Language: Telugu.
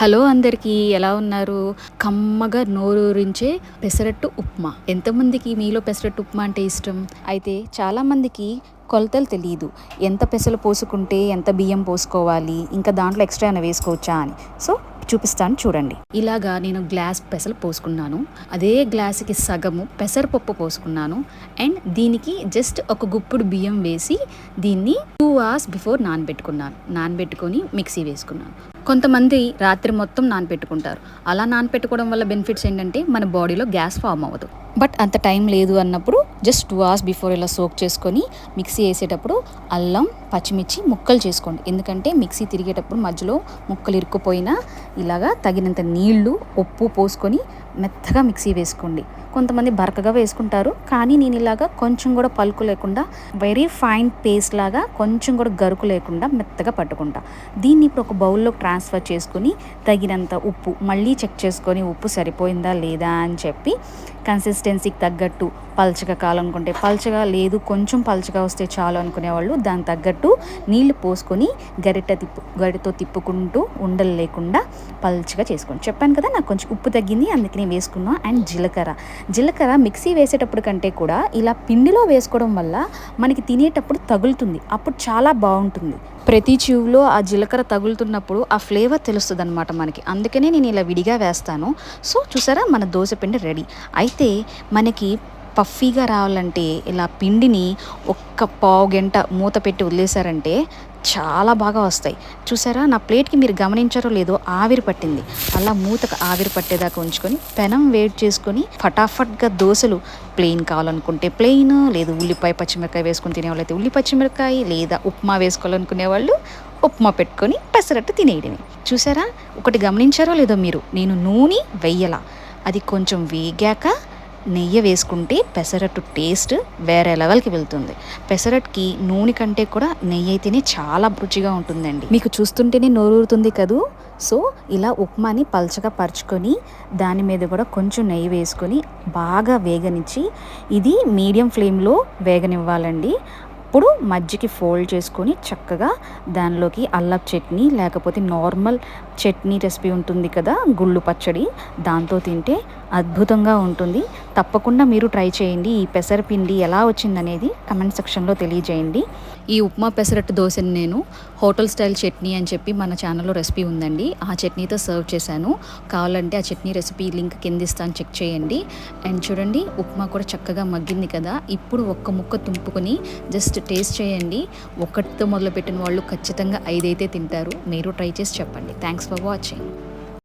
హలో అందరికీ, ఎలా ఉన్నారు? కమ్మగా నోరూరించే పెసరట్టు ఉప్మా. ఎంతమందికి మీలో పెసరట్టు ఉప్మా అంటే ఇష్టం? అయితే చాలామందికి కొలతలు తెలియదు. ఎంత పెసలు పోసుకుంటే ఎంత బియ్యం పోసుకోవాలి, ఇంకా దాంట్లో ఎక్స్ట్రా ఏమైనా వేసుకోవచ్చా అని. సో చూపిస్తాను చూడండి. ఇలాగా నేను గ్లాస్ పెసలు పోసుకున్నాను. అదే గ్లాసుకి సగము పెసరపప్పు పోసుకున్నాను. అండ్ దీనికి జస్ట్ ఒక గుప్పుడు బియ్యం వేసి దీన్ని 2 hours బిఫోర్ నానబెట్టుకొని మిక్సీ వేసుకున్నాను. కొంతమంది రాత్రి మొత్తం నానపెట్టుకుంటారు. అలా నానపెట్టుకోవడం వల్ల బెనిఫిట్స్ ఏంటంటే మన బాడీలో గ్యాస్ ఫామ్ అవ్వదు. బట్ అంత టైం లేదు అన్నప్పుడు జస్ట్ 2 hours బిఫోర్ ఇలా సోక్ చేసుకొని మిక్సీ వేసేటప్పుడు అల్లం, పచ్చిమిర్చి ముక్కలు చేసుకోండి. ఎందుకంటే మిక్సీ తిరిగేటప్పుడు మధ్యలో ముక్కలు ఇరుక్కుపోయినా ఇలాగా తగినంత నీళ్లు, ఉప్పు పోసుకొని మెత్తగా మిక్సీ వేసుకోండి. కొంతమంది బరకగా వేసుకుంటారు, కానీ నేను ఇలాగా కొంచెం కూడా పలుకు లేకుండా వెరీ ఫైన్ పేస్ట్ లాగా కొంచెం కూడా గరుకు లేకుండా మెత్తగా పట్టుకుంటా. దీన్ని ఇప్పుడు ఒక బౌల్లోకి ట్రాన్స్ఫర్ చేసుకుని తగినంత ఉప్పు మళ్ళీ చెక్ చేసుకొని ఉప్పు సరిపోయిందా లేదా అని చెప్పి కన్సిస్టెన్సీకి తగ్గట్టు పల్చగా కావాలనుకుంటే పల్చగా, లేదు కొంచెం పల్చగా వస్తే చాలు అనుకునేవాళ్ళు దానికి తగ్గట్టు నీళ్లు పోసుకొని గరిటతో తిప్పుకుంటూ ఉండలు లేకుండా పల్చగా చేసుకోండి. చెప్పాను కదా, నాకు కొంచెం ఉప్పు తగ్గింది అందుకని వేసుకున్నా. అండ్ జీలకర్ర మిక్సీ వేసేటప్పుడు కంటే కూడా ఇలా పిండిలో వేసుకోవడం వల్ల మనకి తినేటప్పుడు తగులుతుంది, అప్పుడు చాలా బాగుంటుంది. ప్రతి చెవులో ఆ జీలకర్ర తగులుతున్నప్పుడు ఆ ఫ్లేవర్ తెలుస్తుంది అనమాట మనకి. అందుకనే నేను ఇలా విడిగా వేస్తాను. సో చూసారా, మన దోశ పిండి రెడీ. అయితే మనకి పఫీగా రావాలంటే ఇలా పిండిని ఒక్క పావు గంట మూత పెట్టి వదిలేశారంటే చాలా బాగా వస్తాయి. చూసారా, నా ప్లేట్కి మీరు గమనించారో లేదో ఆవిరి పట్టింది. అలా మూతకు ఆవిరి పట్టేదాకా ఉంచుకొని పెనం వేడి చేసుకొని ఫటాఫట్గా దోశలు ప్లెయిన్ కావాలనుకుంటే ప్లెయిన్, లేదు ఉల్లిపాయ పచ్చిమిరకాయ వేసుకొని తినేవాళ్ళు అయితే ఉల్లి పచ్చిమిరకాయ, లేదా ఉప్మా వేసుకోవాలనుకునే వాళ్ళు ఉప్మా పెట్టుకొని పెసరట్టు తినేయడమే. చూసారా, ఒకటి గమనించారో లేదో మీరు, నేను నూనె వెయ్యలా. అది కొంచెం వేగాక నెయ్యి వేసుకుంటే పెసరట్టు టేస్ట్ వేరే లెవెల్కి వెళ్తుంది. పెసరట్టుకి నూనె కంటే కూడా నెయ్యి అయితేనే చాలా రుచిగా ఉంటుందండి. మీకు చూస్తుంటేనే నోరూరుతుంది కదూ. సో ఇలా ఉప్మాని పల్చగా పరుచుకొని దాని మీద కూడా కొంచెం నెయ్యి వేసుకొని బాగా వేగనిచ్చి, ఇది మీడియం ఫ్లేమ్లో వేగనివ్వాలండి. ఇప్పుడు మజ్జికి ఫోల్డ్ చేసుకొని చక్కగా దానిలోకి అల్లపు చట్నీ, లేకపోతే నార్మల్ చట్నీ రెసిపీ ఉంటుంది కదా, గుళ్ళు పచ్చడి, దాంతో తింటే అద్భుతంగా ఉంటుంది. తప్పకుండా మీరు ట్రై చేయండి. ఈ పెసరపిండి ఎలా వచ్చిందనేది కమెంట్ సెక్షన్లో తెలియజేయండి. ఈ ఉప్మా పెసరట్టు దోశని నేను హోటల్ స్టైల్ చట్నీ అని చెప్పి మన ఛానల్లో రెసిపీ ఉందండి, ఆ చట్నీతో సర్వ్ చేశాను. కావాలంటే ఆ చట్నీ రెసిపీ లింక్ కింద ఇస్తాను, చెక్ చేయండి. అండ్ చూడండి, ఉప్మా కూడా చక్కగా మగ్గింది కదా. ఇప్పుడు ఒక్క ముక్క తుంపుకొని జస్ట్ టేస్ట్ చేయండి. ఒకటితో మొదలుపెట్టిన వాళ్ళు ఖచ్చితంగా 5 అయితే తింటారు. మీరు ట్రై చేసి చెప్పండి. Thanks for watching.